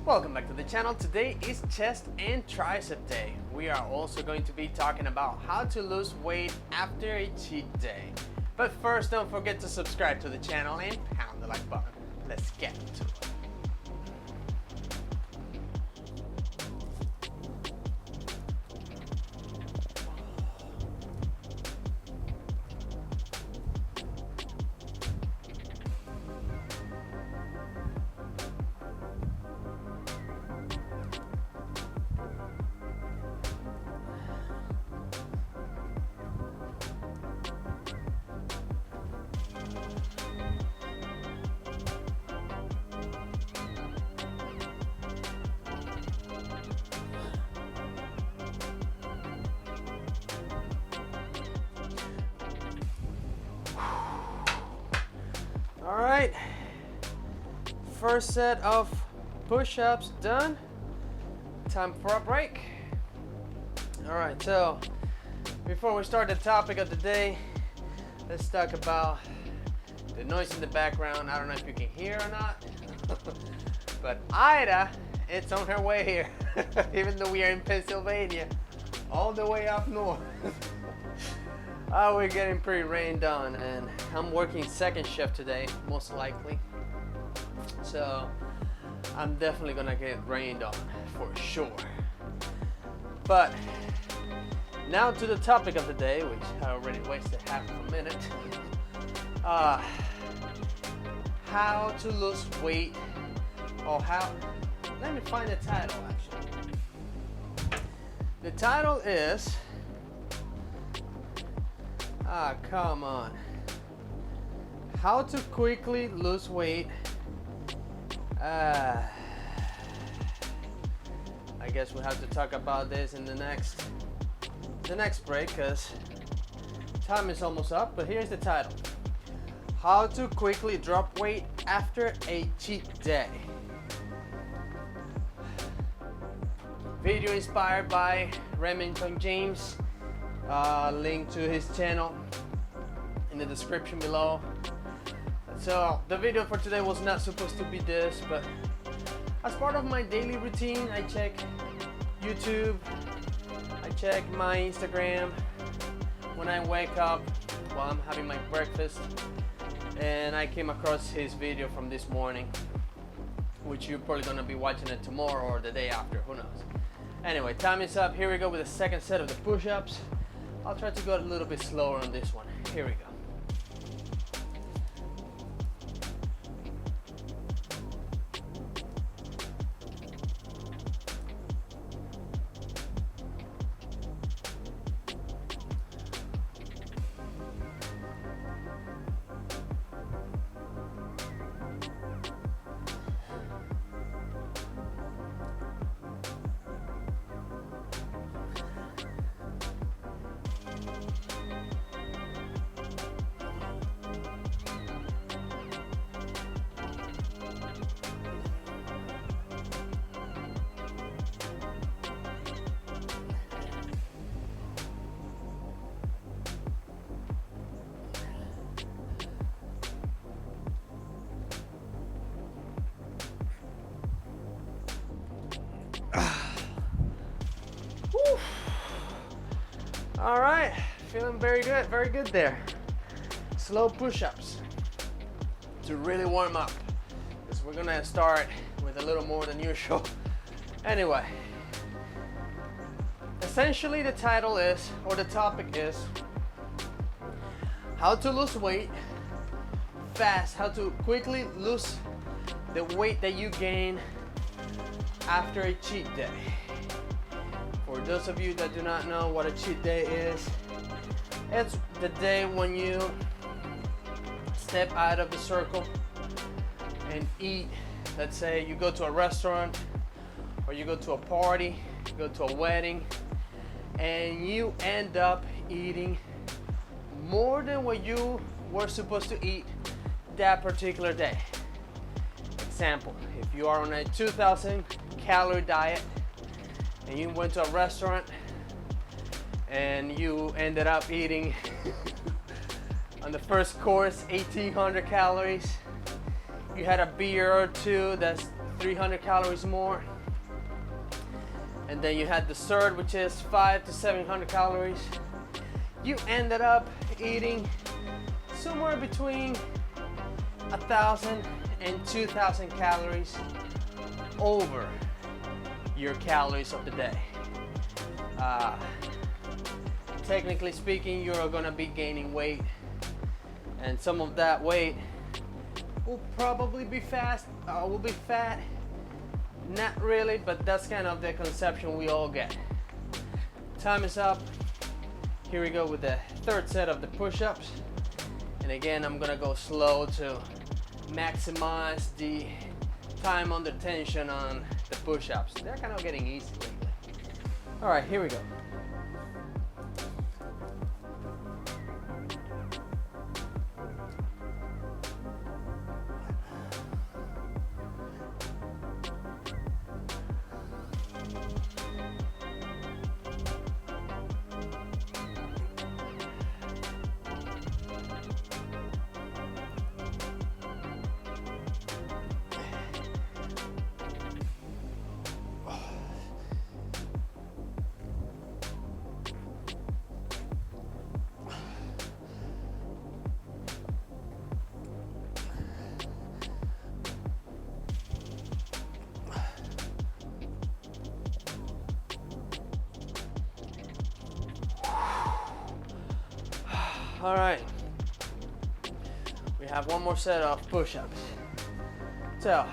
Welcome back to the channel. Today is chest and tricep day. We are also going to be talking about how to lose weight after a cheat day. But first, don't forget to subscribe to the channel and pound the like button. Let's get into it. All right, first set of push-ups done. Time for a break. All right, so before we start the topic of the day, let's talk about the noise in the background. I don't know if you can hear or not, but Ida, it's on her way here, even though we are in Pennsylvania, all the way up north. We're getting pretty rained on, and I'm working second shift today, most likely. So I'm definitely gonna get rained on for sure. But now to the topic of the day, which I already wasted half of a minute. How to lose weight, or how, let me find the title actually. The title is, come on. How to quickly lose weight. I guess we'll have to talk about this in the next break, because time is almost up. But here's the title: How to quickly drop weight after a cheat day. Video inspired by Remington James. Link to his channel in the description below. So the video for today was not supposed to be this, but as part of my daily routine, I check YouTube, I check my Instagram when I wake up while I'm having my breakfast, and I came across his video from this morning, which you're probably gonna be watching it tomorrow or the day after, who knows. Anyway, time is up. Here we go with the second set of the push-ups. I'll try to go a little bit slower on this one. Here we go. All right, feeling very good there. Slow push-ups to really warm up, because we're gonna start with a little more than usual. Anyway, essentially the title is, or the topic is, how to lose weight fast, how to quickly lose the weight that you gain after a cheat day. For those of you that do not know what a cheat day is, it's the day when you step out of the circle and eat. Let's say you go to a restaurant, or you go to a party, you go to a wedding, and you end up eating more than what you were supposed to eat that particular day. Example, if you are on a 2,000 calorie diet, and you went to a restaurant and you ended up eating on the first course 1,800 calories, you had a beer or two that's 300 calories more. And then you had dessert, which is 500 to 700 calories. You ended up eating somewhere between 1,000 and 2,000 calories over your calories of the day. Technically speaking, you're gonna be gaining weight, and some of that weight will probably be fat. Not really, but that's kind of the conception we all get. Time is up. Here we go with the third set of the push-ups. And again, I'm gonna go slow to maximize the time under tension on the push-ups. They're kind of getting easy lately. All right, here we go. All right, we have one more set of push-ups. So,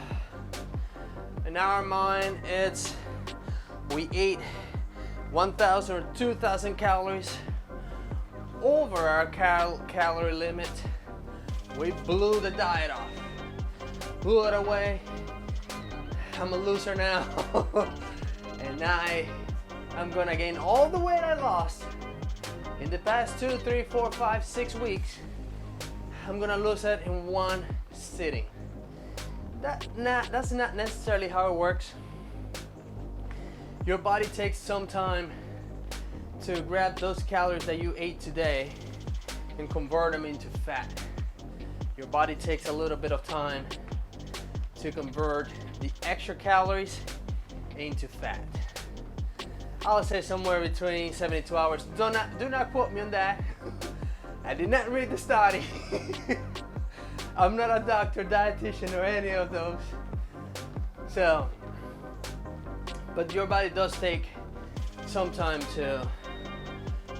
in our mind, it's we ate 1,000 or 2,000 calories over our calorie limit. We blew the diet off, blew it away. I'm a loser now, and I'm gonna gain all the weight I lost in the past 2, 3, 4, 5, 6 weeks. I'm gonna lose it in one sitting. That's not necessarily how it works. Your body takes some time to grab those calories that you ate today and convert them into fat. Your body takes a little bit of time to convert the extra calories into fat. I would say somewhere between 72 hours. Do not quote me on that. I did not read the study. I'm not a doctor, dietitian, or any of those. So, but your body does take some time to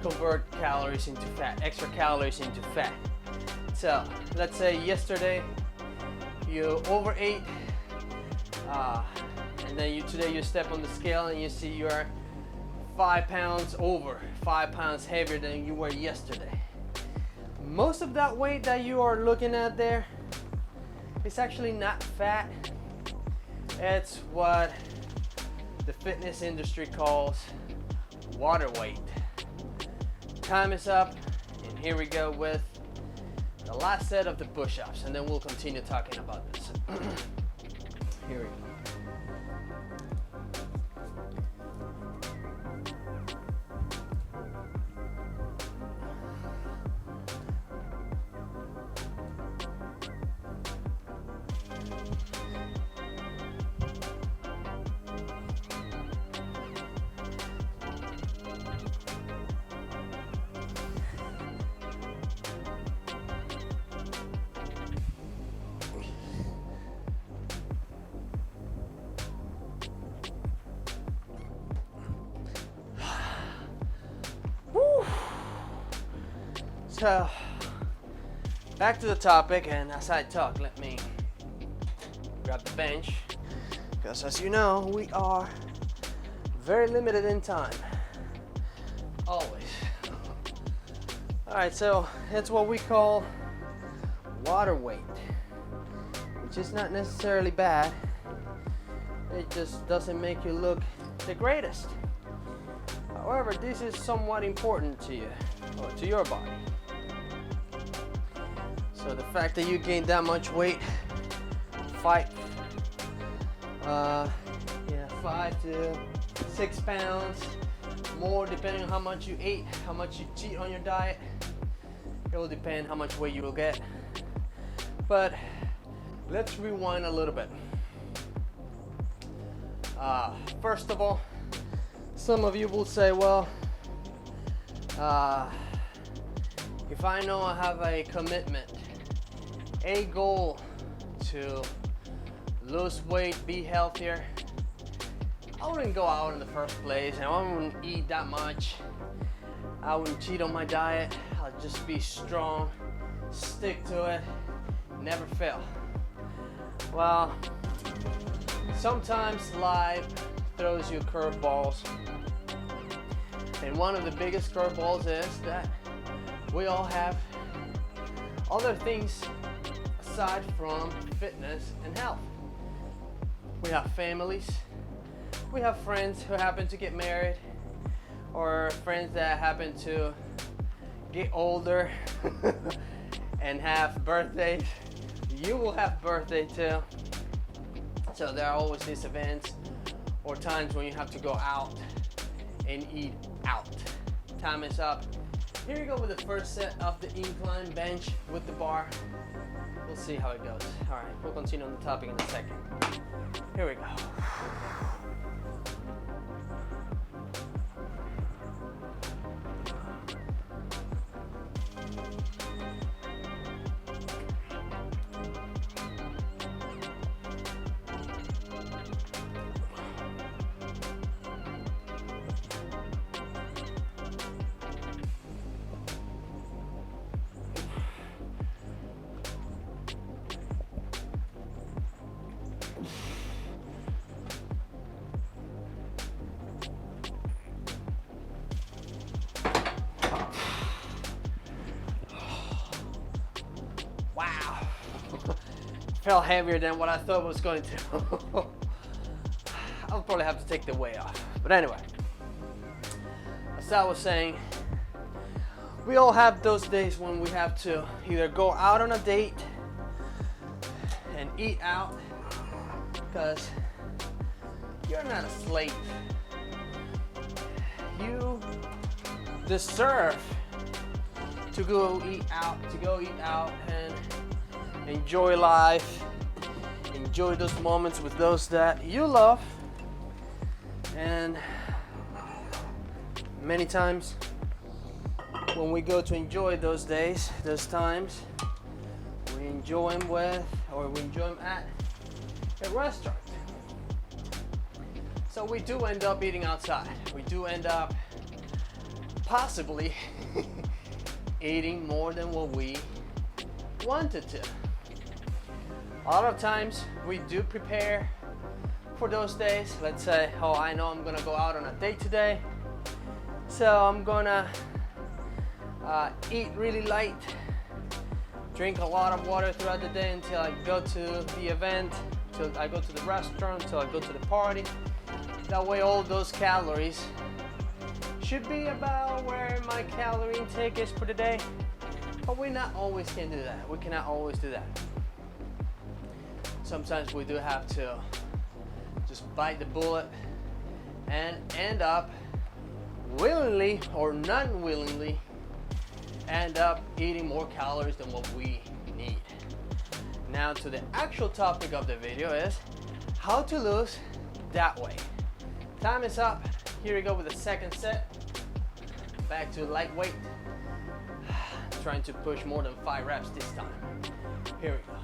convert calories into fat, extra calories into fat. So, let's say yesterday you overate, and then today you step on the scale and you see you're 5 pounds over, 5 pounds heavier than you were yesterday. Most of that weight that you are looking at there is actually not fat. It's what the fitness industry calls water weight. Time is up, and here we go with the last set of the push-ups, and then we'll continue talking about this. Here we go. So, back to the topic, and as I talk, let me grab the bench, because as you know, we are very limited in time, always. Alright, so it's what we call water weight, which is not necessarily bad. It just doesn't make you look the greatest. However, this is somewhat important to you, or to your body. So the fact that you gained that much weight, 5 to 6 pounds more, depending on how much you ate, how much you cheat on your diet. It will depend how much weight you will get. But let's rewind a little bit. First of all, some of you will say, well, if I know I have a commitment, a goal to lose weight, be healthier, I wouldn't go out in the first place, and I wouldn't eat that much. I wouldn't cheat on my diet. I'll just be strong, stick to it, never fail. Well, sometimes life throws you curveballs, and one of the biggest curveballs is that we all have other things aside from fitness and health. We have families, we have friends who happen to get married, or friends that happen to get older and have birthdays. You will have birthday too. So there are always these events or times when you have to go out and eat out. Time is up. Here you go with the first set of the incline bench with the bar. We'll see how it goes. All right, we'll continue on the topic in a second. Here we go. Wow, felt heavier than what I thought it was going to. I'll probably have to take the weight off. But anyway, as I was saying, we all have those days when we have to either go out on a date and eat out, because you're not a slave. You deserve to go eat out and enjoy life, enjoy those moments with those that you love. And many times when we go to enjoy those days, those times, we enjoy them at a restaurant. So we do end up eating outside. We do end up possibly eating more than what we wanted to. A lot of times we do prepare for those days. Let's say, oh, I know I'm gonna go out on a date today, so I'm gonna eat really light, drink a lot of water throughout the day until I go to the event, till I go to the restaurant, till I go to the party. That way all those calories should be about where my calorie intake is for the day. But we not always can do that. We cannot always do that. Sometimes we do have to just bite the bullet and end up willingly or non-willingly end up eating more calories than what we need. Now to the actual topic of the video is how to lose that weight. Time is up. Here we go with the second set. Back to lightweight. Trying to push more than 5 reps this time. Here we go.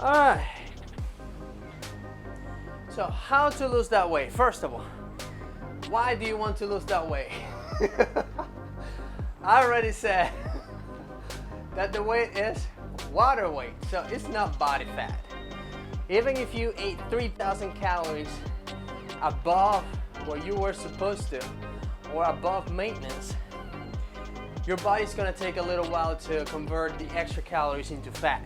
All right. So how to lose that weight? First of all, why do you want to lose that weight? I already said that the weight is water weight, so it's not body fat. Even if you ate 3,000 calories above what you were supposed to or above maintenance, your body's gonna take a little while to convert the extra calories into fat.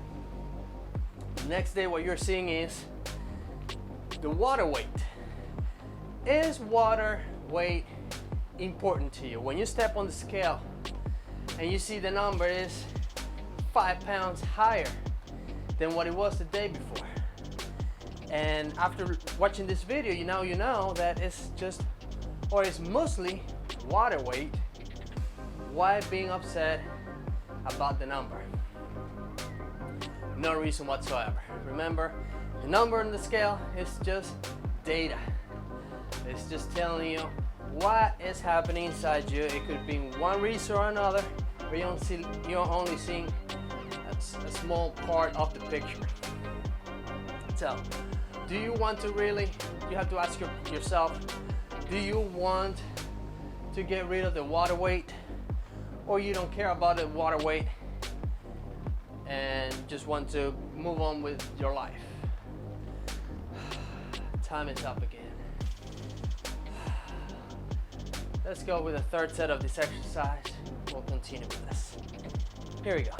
The next day, what you're seeing is the water weight. Is water weight important to you? When you step on the scale and you see the number is 5 pounds higher than what it was the day before, and after watching this video, you know that it's just, or it's mostly water weight. Why being upset about the number? No reason whatsoever. Remember, the number on the scale is just data. It's just telling you what is happening inside you. It could be one reason or another, but you're only seeing a small part of the picture. So, do you want to really, you have to ask yourself, do you want to get rid of the water weight, or you don't care about the water weight and just want to move on with your life? Time is up again. Let's go with the third set of this exercise. We'll continue with this. Here we go.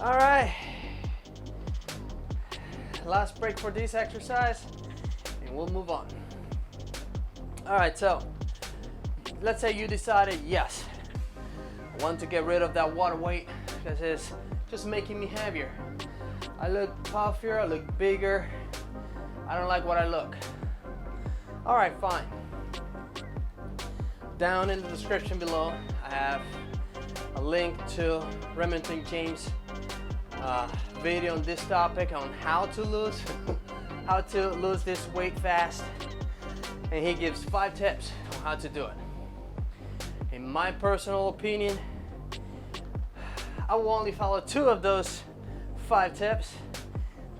All right, last break for this exercise and we'll move on. All right, so let's say you decided, yes, I want to get rid of that water weight because it's just making me heavier. I look puffier, I look bigger, I don't like what I look. All right, fine. Down in the description below, I have a link to Remington James video on this topic on how to lose this weight fast, and he gives 5 tips on how to do it. In my personal opinion, I will only follow 2 of those 5 tips.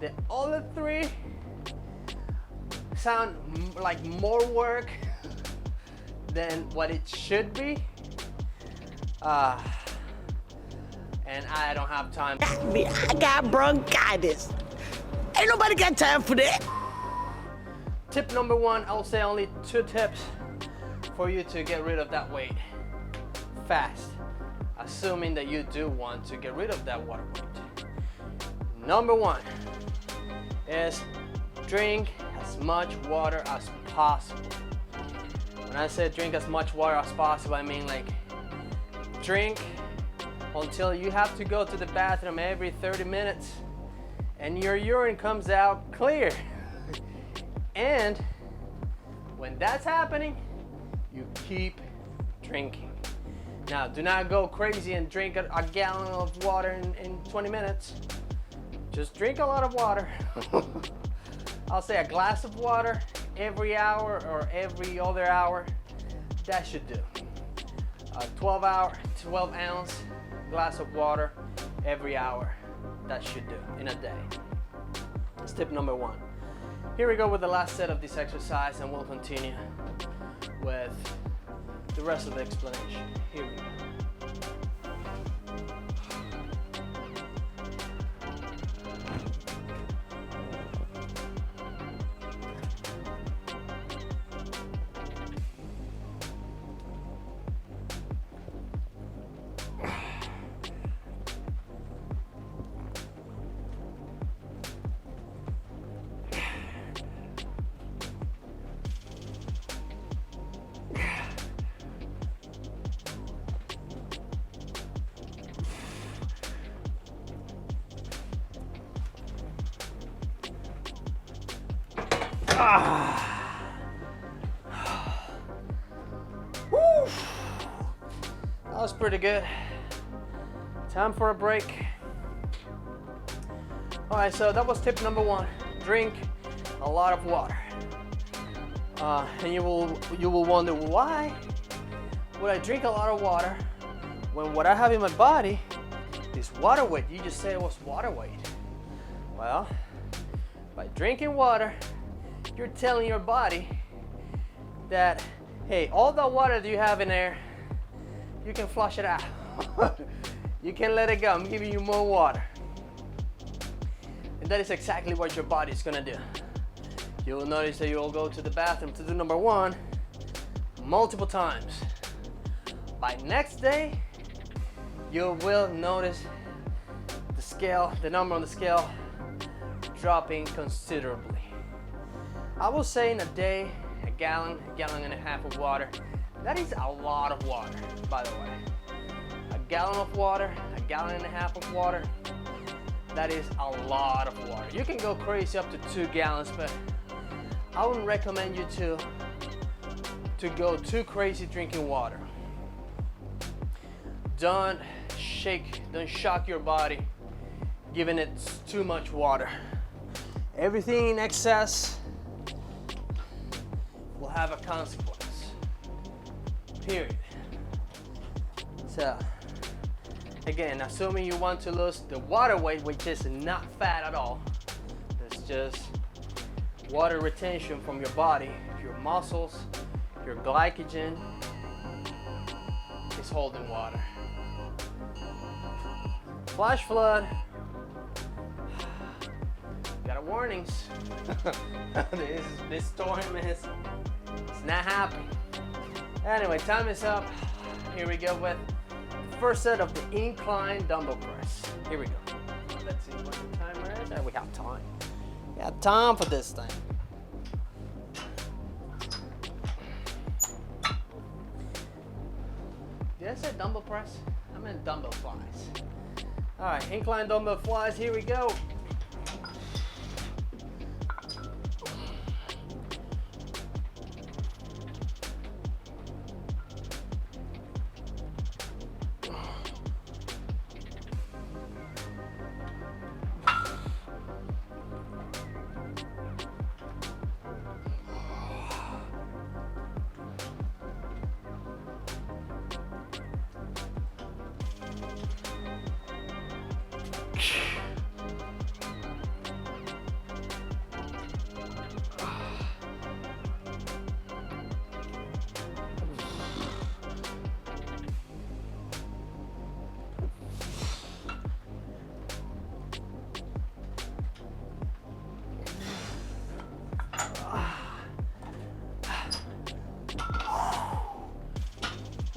The other 3 sound like more work than what it should be. And I don't have time. I got bronchitis. Ain't nobody got time for that. Tip number 1, I'll say only 2 tips for you to get rid of that weight fast, assuming that you do want to get rid of that water weight. Number 1 is drink as much water as possible. When I say drink as much water as possible, I mean like drink until you have to go to the bathroom every 30 minutes and your urine comes out clear. And when that's happening, you keep drinking. Now, do not go crazy and drink a gallon of water in 20 minutes. Just drink a lot of water. I'll say a glass of water every hour or every other hour. That should do. A 12 ounce glass of water every hour. That should do in a day. That's tip number 1. Here we go with the last set of this exercise, and we'll continue with the rest of the explanation. Here we go. Woo. That was pretty good. Time for a break. All right, so that was tip number 1. Drink a lot of water. And you will wonder, why would I drink a lot of water when what I have in my body is water weight? You just said it was water weight. Well, by drinking water, you're telling your body that, hey, all the water that you have in there, you can flush it out. You can let it go. I'm giving you more water. And that is exactly what your body is gonna do. You'll notice that you'll go to the bathroom to do number 1 multiple times. By next day, you will notice the number on the scale dropping considerably. I will say in a day, a gallon and a half of water. That is a lot of water, by the way. A gallon of water, a gallon and a half of water, that is a lot of water. You can go crazy up to 2 gallons, but I wouldn't recommend you to go too crazy drinking water. Don't shock your body giving it too much water. Everything in excess will have a consequence, period. So again, assuming you want to lose the water weight, which is not fat at all, it's just water retention from your body, your muscles, your glycogen is holding water. Flash flood. Got a warnings. This storm is not happy. Anyway, time is up. Here we go with the first set of the incline dumbbell press. Here we go. Let's see what the timer is. And we have time. We have time for this thing. Did I say dumbbell press? I meant dumbbell flies. All right, incline dumbbell flies. Here we go.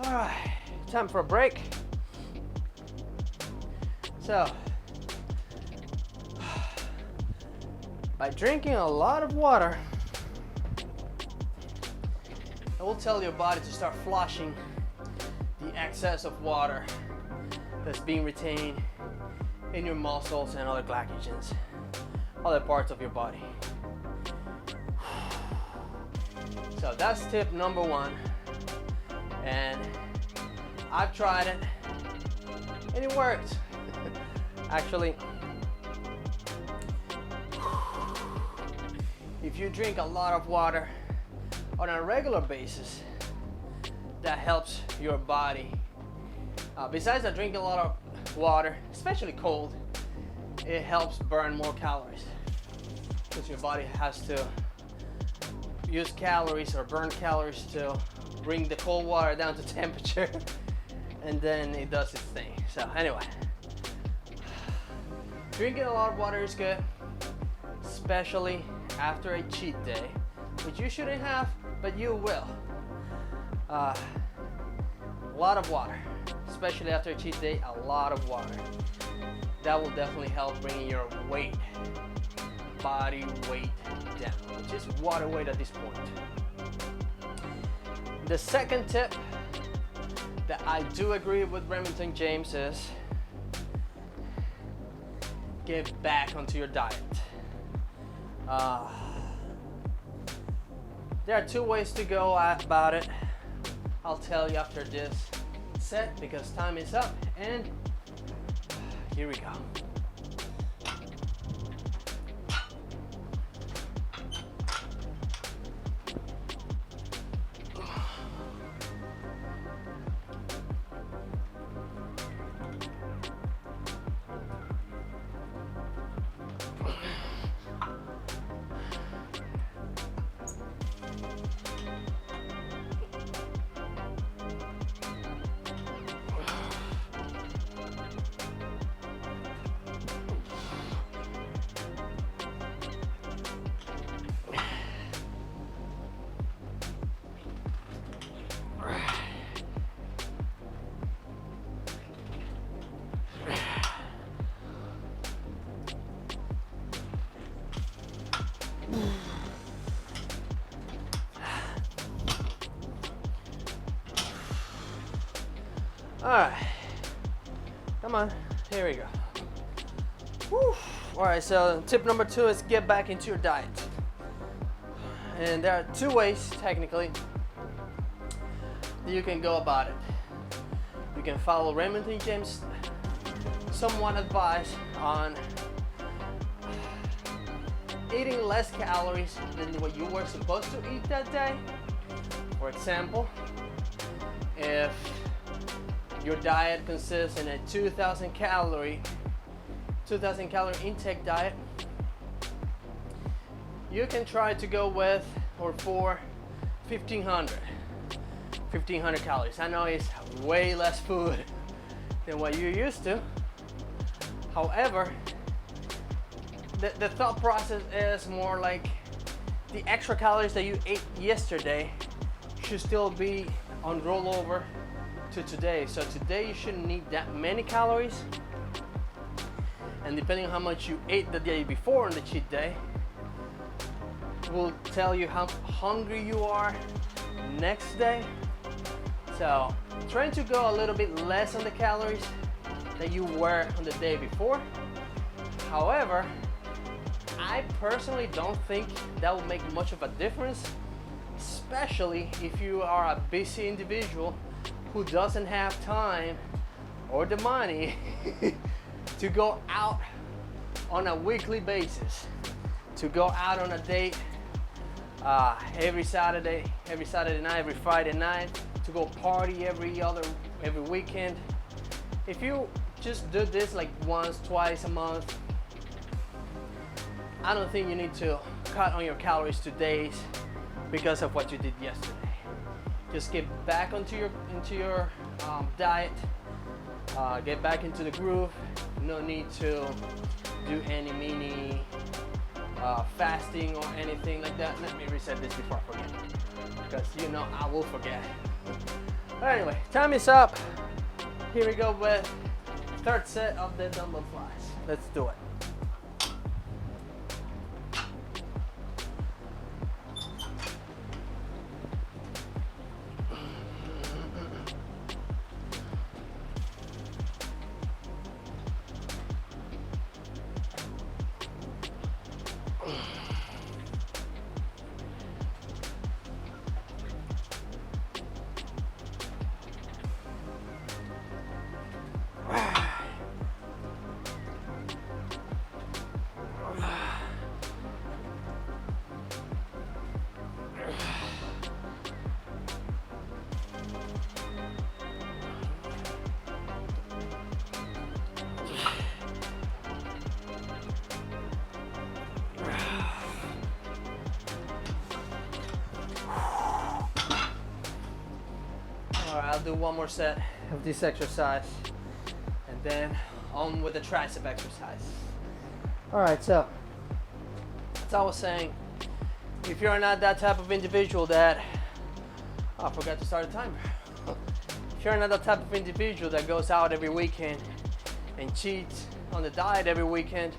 All right, time for a break. So, by drinking a lot of water, it will tell your body to start flushing the excess of water that's being retained in your muscles and other glycogens, other parts of your body. So that's tip number 1. And I've tried it and it worked. Actually, if you drink a lot of water on a regular basis, that helps your body. Besides drinking a lot of water, especially cold, it helps burn more calories because your body has to use calories or burn calories to bring the cold water down to temperature, and then it does its thing. So anyway, drinking a lot of water is good, especially after a cheat day, which you shouldn't have, but you will. A lot of water, especially after a cheat day, a lot of water. That will definitely help bringing your weight, body weight down, which is water weight at this point. The second tip that I do agree with Remington James is get back onto your diet. There are two ways to go about it. I'll tell you after this set because time is up, and here we go. All right, come on, here we go. Woo. All right, so tip number 2 is get back into your diet. And there are two ways, technically, that you can go about it. You can follow Remington James' somewhat advice on eating less calories than what you were supposed to eat that day. For example, if your diet consists in a 2,000 calorie intake diet, you can try to go with or for 1,500 calories. I know it's way less food than what you're used to. However, the thought process is more like the extra calories that you ate yesterday should still be on rollover to today. So today you shouldn't need that many calories, and depending on how much you ate the day before on the cheat day will tell you how hungry you are next day. So trying to go a little bit less on the calories that you were on the day before. However, I personally don't think that will make much of a difference, especially if you are a busy individual who doesn't have time or the money to go out on a weekly basis, to go out on a date every Saturday night, every Friday night, to go party every weekend. If you just do this like once, twice a month, I don't think you need to cut on your calories today because of what you did yesterday. Just get back into your diet, get back into the groove. No need to do any mini fasting or anything like that. Let me reset this before I forget, because you know I will forget. But anyway, time is up. Here we go with third set of the dumbbell flies. Let's do it. I'll do one more set of this exercise and then on with the tricep exercise. All right, so as I was saying, if you're not that type of individual that, I forgot to start the timer. If you're not that type of individual that goes out every weekend and cheats on the diet every weekend,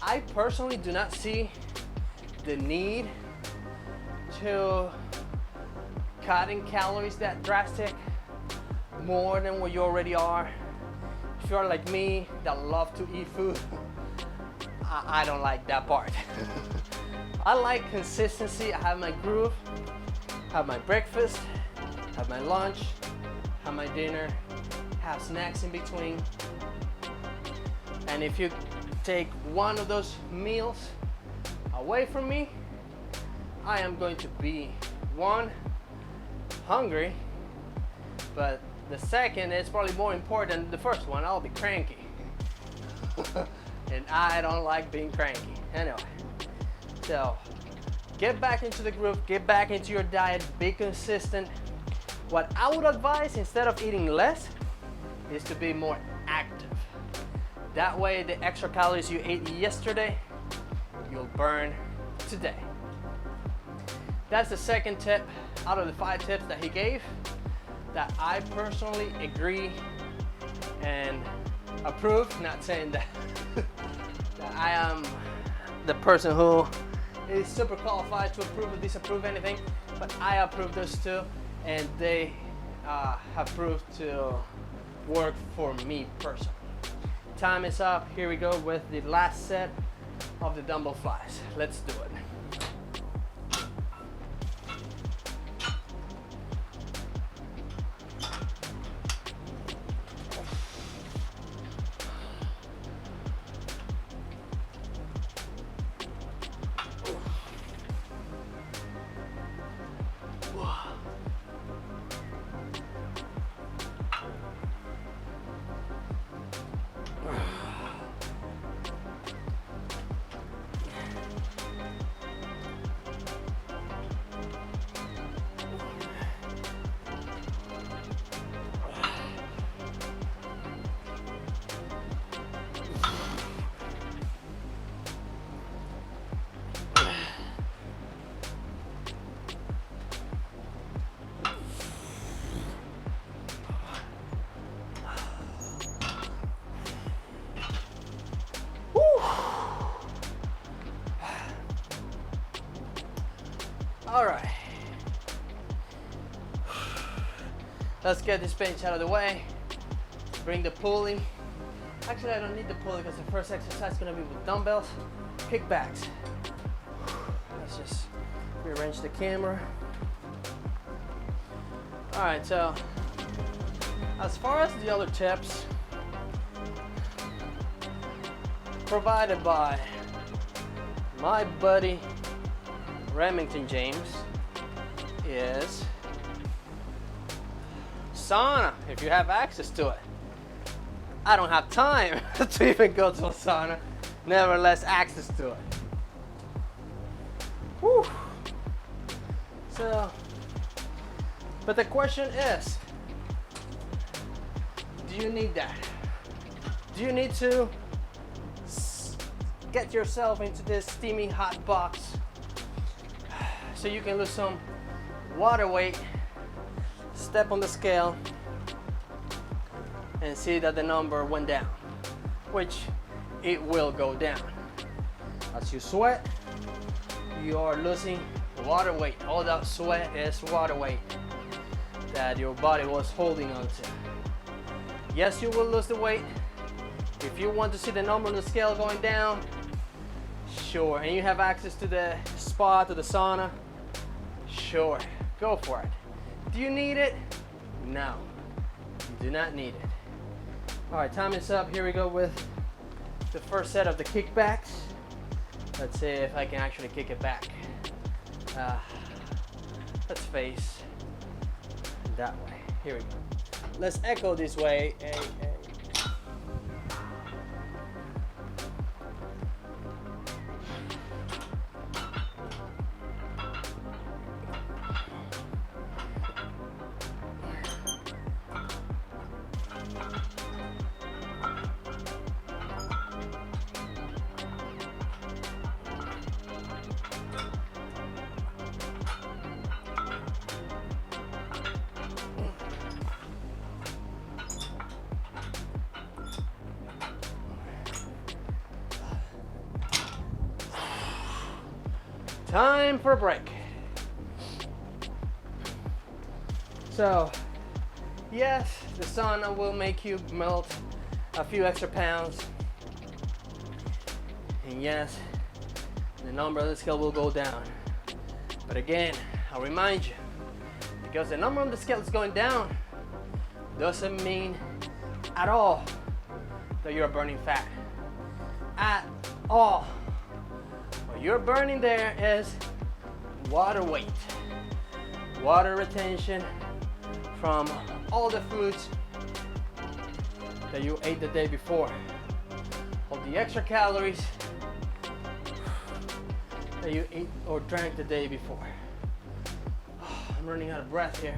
I personally do not see the need to cut in calories that drastic more than what you already are. If you're like me that love to eat food, I don't like that part. I like consistency. I have my groove, have my breakfast, have my lunch, have my dinner, have snacks in between. And if you take one of those meals away from me, I am going to be, one, hungry, but the second is probably more important than the first one. I'll be cranky. And I don't like being cranky. Anyway, so get back into the groove, get back into your diet, be consistent. What I would advise, instead of eating less, is to be more active. That way, the extra calories you ate yesterday, you'll burn today. That's the second tip out of the 5 tips that he gave that I personally agree and approve. Not saying that, that I am the person who is super qualified to approve or disapprove anything, but I approve those two, and they have proved to work for me personally. Time is up. Here we go with the last set of the dumbbell flies. Let's do it. All right, let's get this bench out of the way. Bring the pulley. Actually, I don't need the pulley because the first exercise is gonna be with dumbbells, kickbacks. Let's just rearrange the camera. All right, so as far as the other tips provided by my buddy Remington James is sauna, if you have access to it. I don't have time to even go to a sauna, nevertheless access to it. Whew. So, but the question is, do you need that? Do you need to get yourself into this steamy hot box so you can lose some water weight, step on the scale, and see that the number went down, which it will go down. As you sweat, you are losing water weight. All that sweat is water weight that your body was holding on to. Yes, you will lose the weight. If you want to see the number on the scale going down, sure, and you have access to the spa, to the sauna, sure, go for it. Do you need it? No, you do not need it. All right, time is up. Here we go with the first set of the kickbacks. Let's see if I can actually kick it back. Let's face that way. Here we go. Let's echo this way. Time for a break. So, yes, the sauna will make you melt a few extra pounds. And yes, the number on the scale will go down. But again, I'll remind you, because the number on the scale is going down doesn't mean at all that you're burning fat. At all. What you're burning there is water weight, water retention from all the foods that you ate the day before, all the extra calories that you ate or drank the day before. I'm running out of breath here.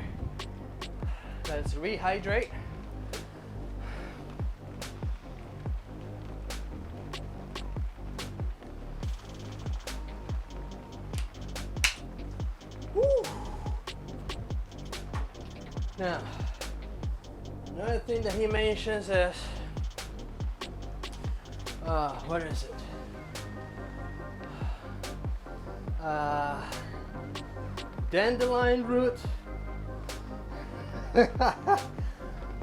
Let's rehydrate. Woo. Now, another thing that he mentions is, what is it? Dandelion root.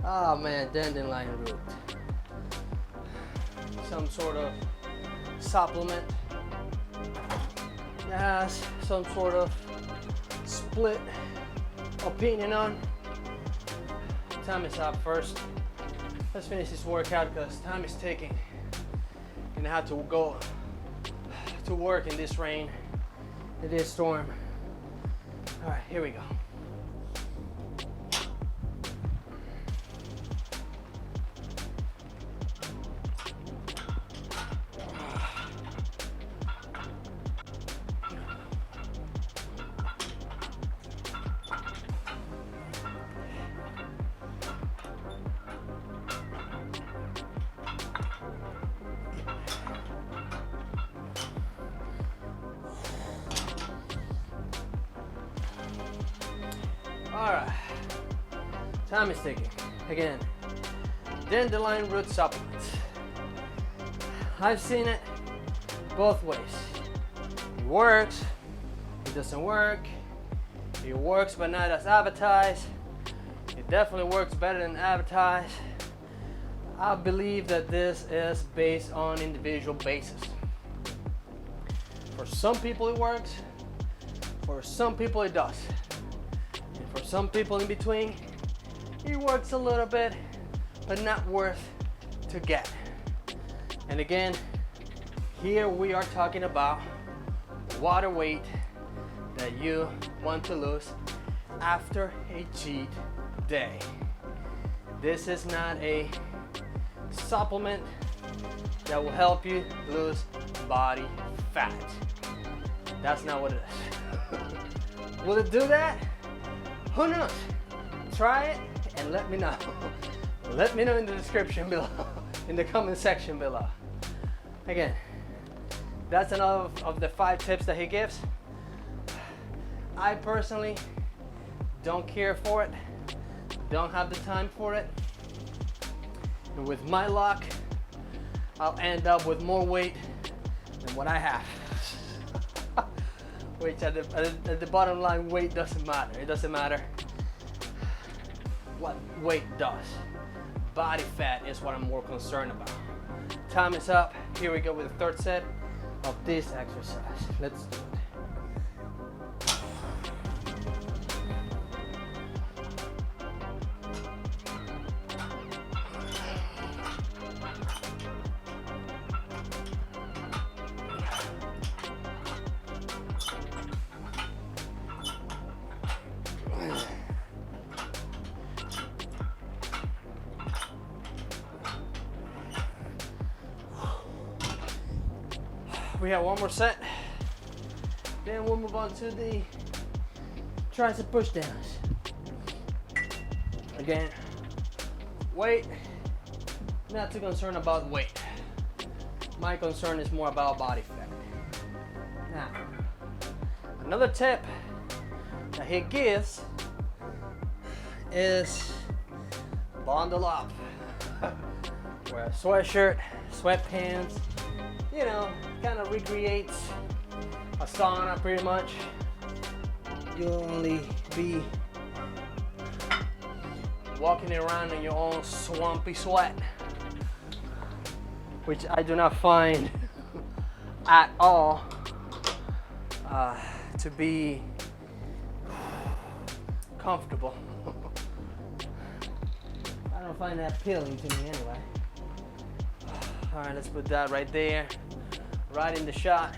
Oh man, dandelion root. Some sort of supplement that has some sort of split opinion on. Time is up first. Let's finish this workout because time is ticking. And I have to go to work in this rain, in this storm. All right, here we go. All right, time is ticking. Again, dandelion root supplements. I've seen it both ways. It works, it doesn't work. It works but not as advertised. It definitely works better than advertised. I believe that this is based on individual basis. For some people it works, for some people it does. For some people in between, it works a little bit, but not worth to get. And again, here we are talking about water weight that you want to lose after a cheat day. This is not a supplement that will help you lose body fat. That's not what it is. Will it do that? Who knows? Try it and let me know. Let me know in the description below, in the comment section below. Again, that's another of the 5 tips that he gives. I personally don't care for it, don't have the time for it. And with my luck, I'll end up with more weight than what I have. Which at the bottom line, weight doesn't matter. It doesn't matter what weight does. Body fat is what I'm more concerned about. Time is up. Here we go with the 3rd set of this exercise. Let's do it. We have one more set, then we'll move on to the tricep push downs. Again, weight, not too concerned about weight. My concern is more about body fat. Now, another tip that he gives is bundle up. Wear a sweatshirt, sweatpants, you know, kind of recreates a sauna pretty much. You'll only be walking around in your own swampy sweat, which I do not find at all to be comfortable. I don't find that appealing to me anyway. All right, let's put that right there, right in the shot.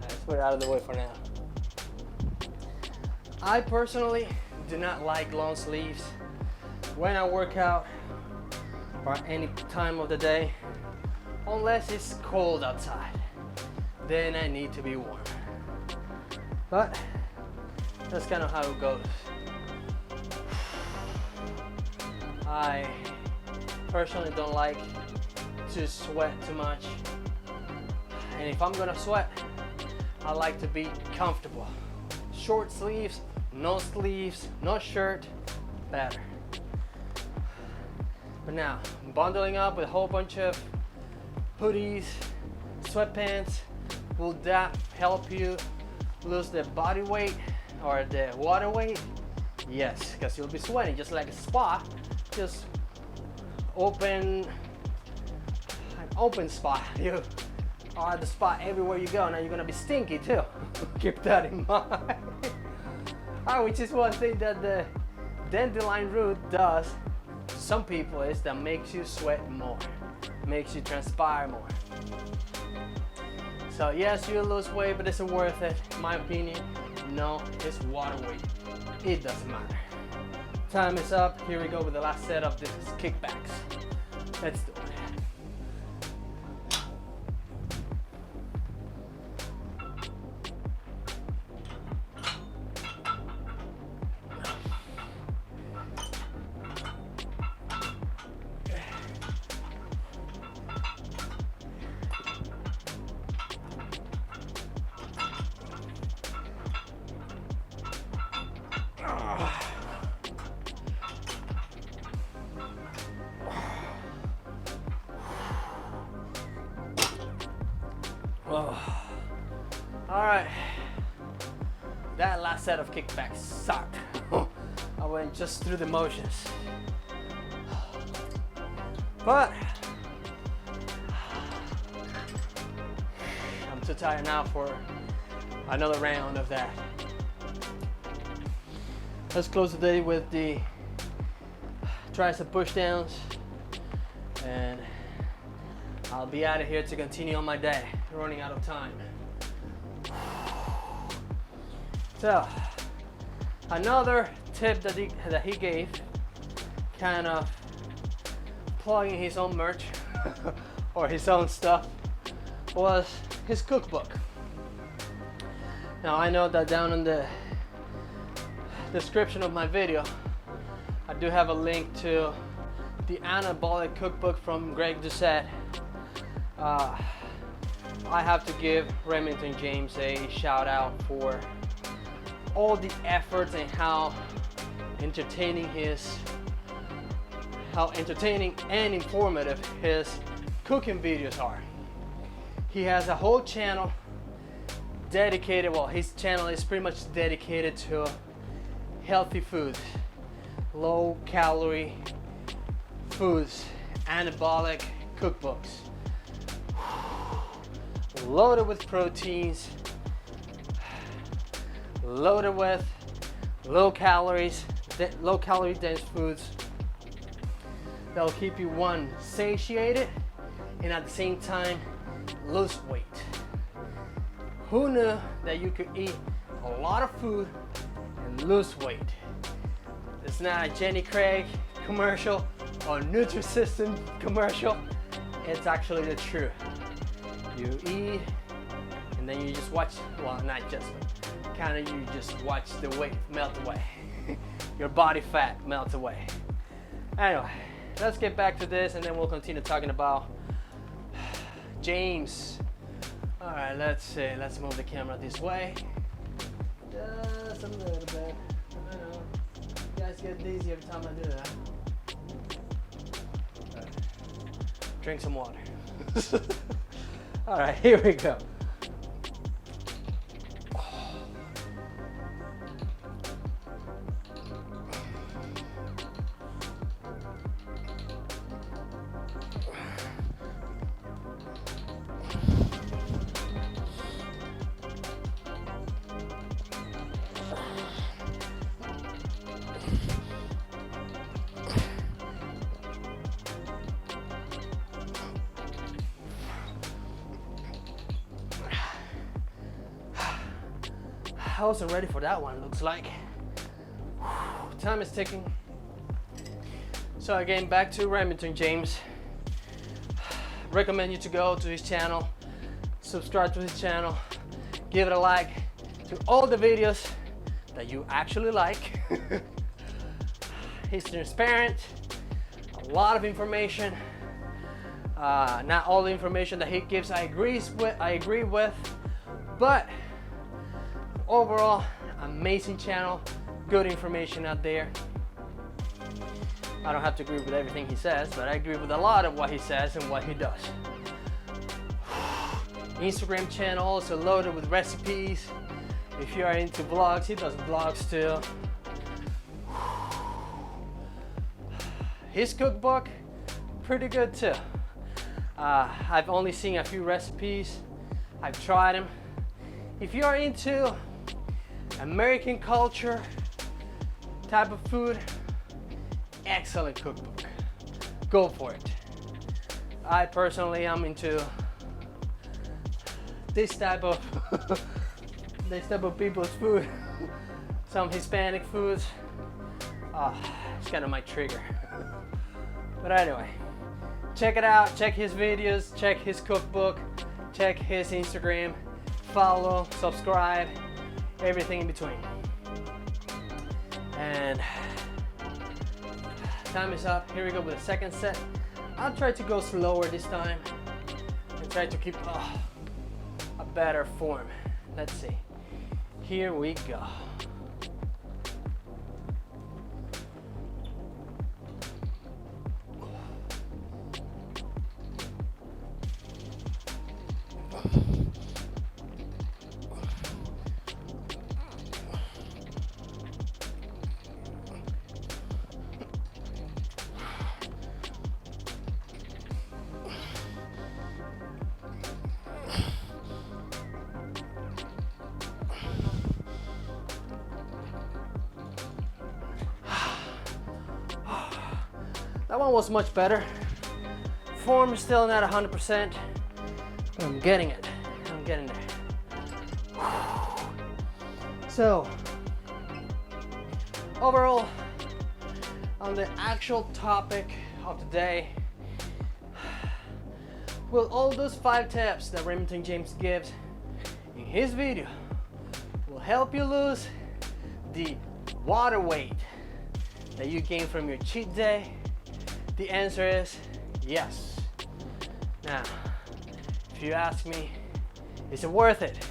Let's put it out of the way for now. I personally do not like long sleeves when I work out or any time of the day, unless it's cold outside. Then I need to be warm. But that's kind of how it goes. I personally don't like to sweat too much. And if I'm gonna sweat, I like to be comfortable. Short sleeves, no shirt, better. But now, bundling up with a whole bunch of hoodies, sweatpants, will that help you lose the body weight or the water weight? Yes, because you'll be sweating just like a spa, just open spot. You are the spot everywhere you go. Now you're gonna be stinky too. Keep that in mind. Which is one thing that the Dandelion root does to some people, is that makes you sweat more, makes you transpire more. So yes, you lose weight, but is it worth it? In my opinion, no, it's water weight. It doesn't matter. Time is up. Here we go with the last set of these kickbacks. Let's do it. All right, that last set of kickbacks sucked. I went just through the motions. But I'm too tired now for another round of that. Let's close the day with the tricep push downs, and I'll be out of here to continue on my day. Running out of time. So, another tip that he gave, kind of plugging his own merch or his own stuff, was his cookbook. Now I know that down in the description of my video, I do have a link to the anabolic cookbook from Greg Doucette. I have to give Remington James a shout out for all the efforts and how entertaining and informative his cooking videos are. He has a whole channel dedicated, well, his channel is pretty much dedicated to healthy foods, low calorie foods, anabolic cookbooks. Loaded with proteins, loaded with low calorie dense foods that'll keep you, one, satiated, and at the same time lose weight. Who knew that you could eat a lot of food and lose weight? It's not a Jenny Craig commercial or Nutrisystem commercial. It's actually the truth. You eat, and then you just watch, well, not just, kind of you just watch the weight melt away. Your body fat melts away. Anyway, let's get back to this, and then we'll continue talking about James. All right, let's see. Let's move the camera this way. Just a little bit. I know. You guys get dizzy every time I do that. Right. Drink some water. All right, here we go. I wasn't ready for that one, looks like. Time is ticking. So again, back to Remington James. Recommend you to go to his channel, subscribe to his channel, give it a like to all the videos that you actually like. He's transparent, a lot of information. Not all the information that he gives I agree with, but overall, amazing channel, good information out there. I don't have to agree with everything he says, but I agree with a lot of what he says and what he does. Instagram channel also loaded with recipes. If you are into vlogs, he does vlogs too. His cookbook, pretty good too. I've only seen a few recipes. I've tried them. If you are into American culture type of food, excellent cookbook. Go for it. I personally am into this type of people's food. Some Hispanic foods. It's kind of my trigger. But anyway, check it out. Check his videos. Check his cookbook. Check his Instagram. Follow, subscribe, everything in between. And time is up. Here we go with the second set. I'll try to go slower this time and try to keep a better form. Let's see. Here we go. That one was much better. Form is still not 100%, but I'm getting it. I'm getting there. So, overall, on the actual topic of the day, will all those 5 tips that Remington James gives in his video will help you lose the water weight that you gain from your cheat day? The answer is yes. Now, if you ask me, is it worth it?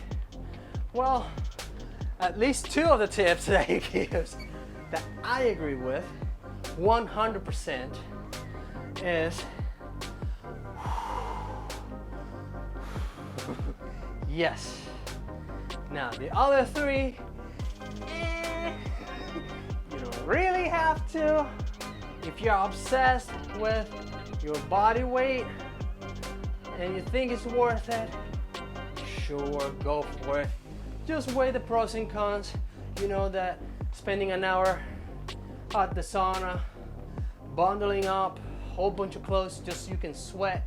Well, at least 2 of the tips that he gives that I agree with 100% is yes. Now, the other 3, you don't really have to. If you're obsessed with your body weight and you think it's worth it, sure, go for it. Just weigh the pros and cons. You know that spending an hour at the sauna, bundling up a whole bunch of clothes just so you can sweat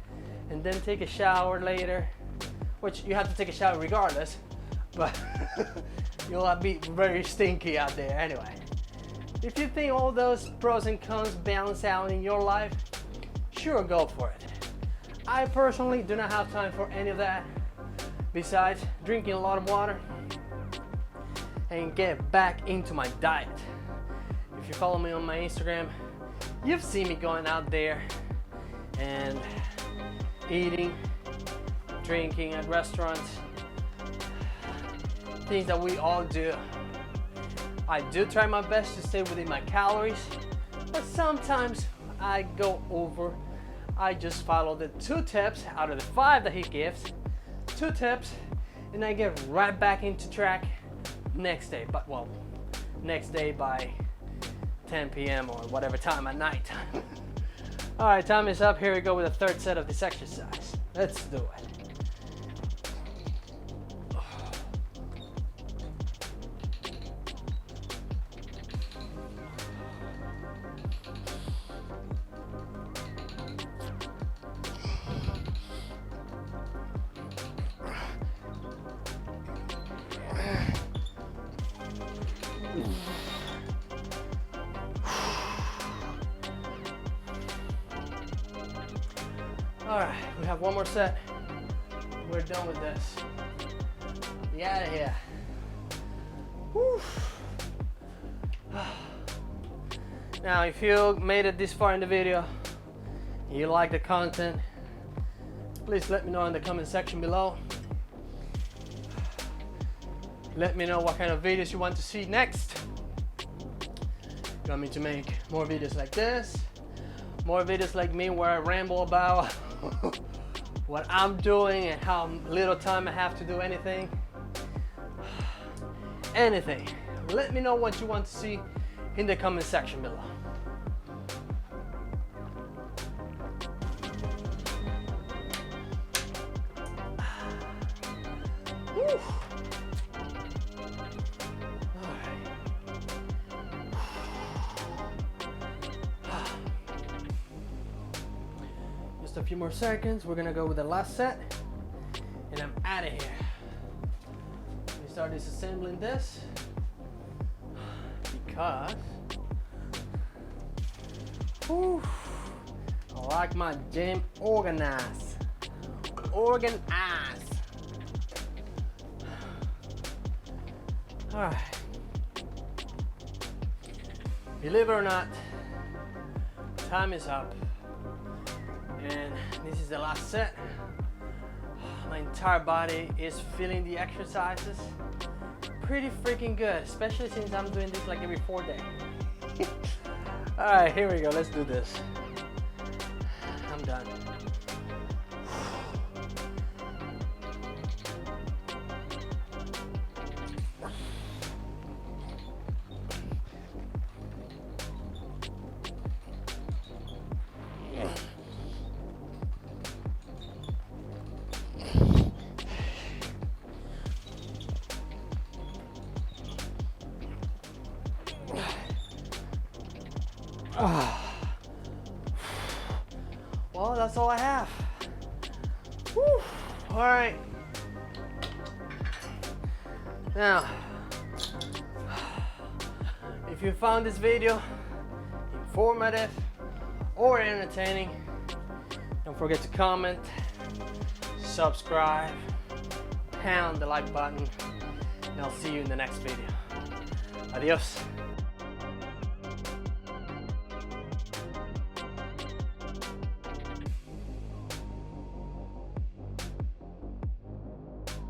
and then take a shower later, which you have to take a shower regardless, but you'll be very stinky out there anyway. If you think all those pros and cons balance out in your life, sure, go for it. I personally do not have time for any of that besides drinking a lot of water and get back into my diet. If you follow me on my Instagram, you've seen me going out there and eating, drinking at restaurants, things that we all do. I do try my best to stay within my calories, but sometimes I go over. I just follow the 2 tips out of the 5 that he gives, 2 tips, and I get right back into track next day. But well, next day by 10 p.m. or whatever time at night. All right, time is up. Here we go with the 3rd set of this exercise. Let's do it. All right, we have one more set. We're done with this. Get out of here. Whew. Now, if you made it this far in the video, and you like the content, please let me know in the comment section below. Let me know what kind of videos you want to see next. You want me to make more videos like this? More videos like me where I ramble about what I'm doing and how little time I have to do anything? Anything. Let me know what you want to see in the comment section below. Whew. Just a few more seconds. We're gonna go with the last set, and I'm out of here. Let me start disassembling this because whew, I like my gym organized. Organized. All right. Believe it or not, time is up. And this is the last set. My entire body is feeling the exercises pretty freaking good, especially since I'm doing this like every 4 days. All right, here we go. Let's do this. I'm done. Well, that's all I have. Whew. All right. Now, if you found this video informative or entertaining, don't forget to comment, subscribe, pound the like button, and I'll see you in the next video. Adios.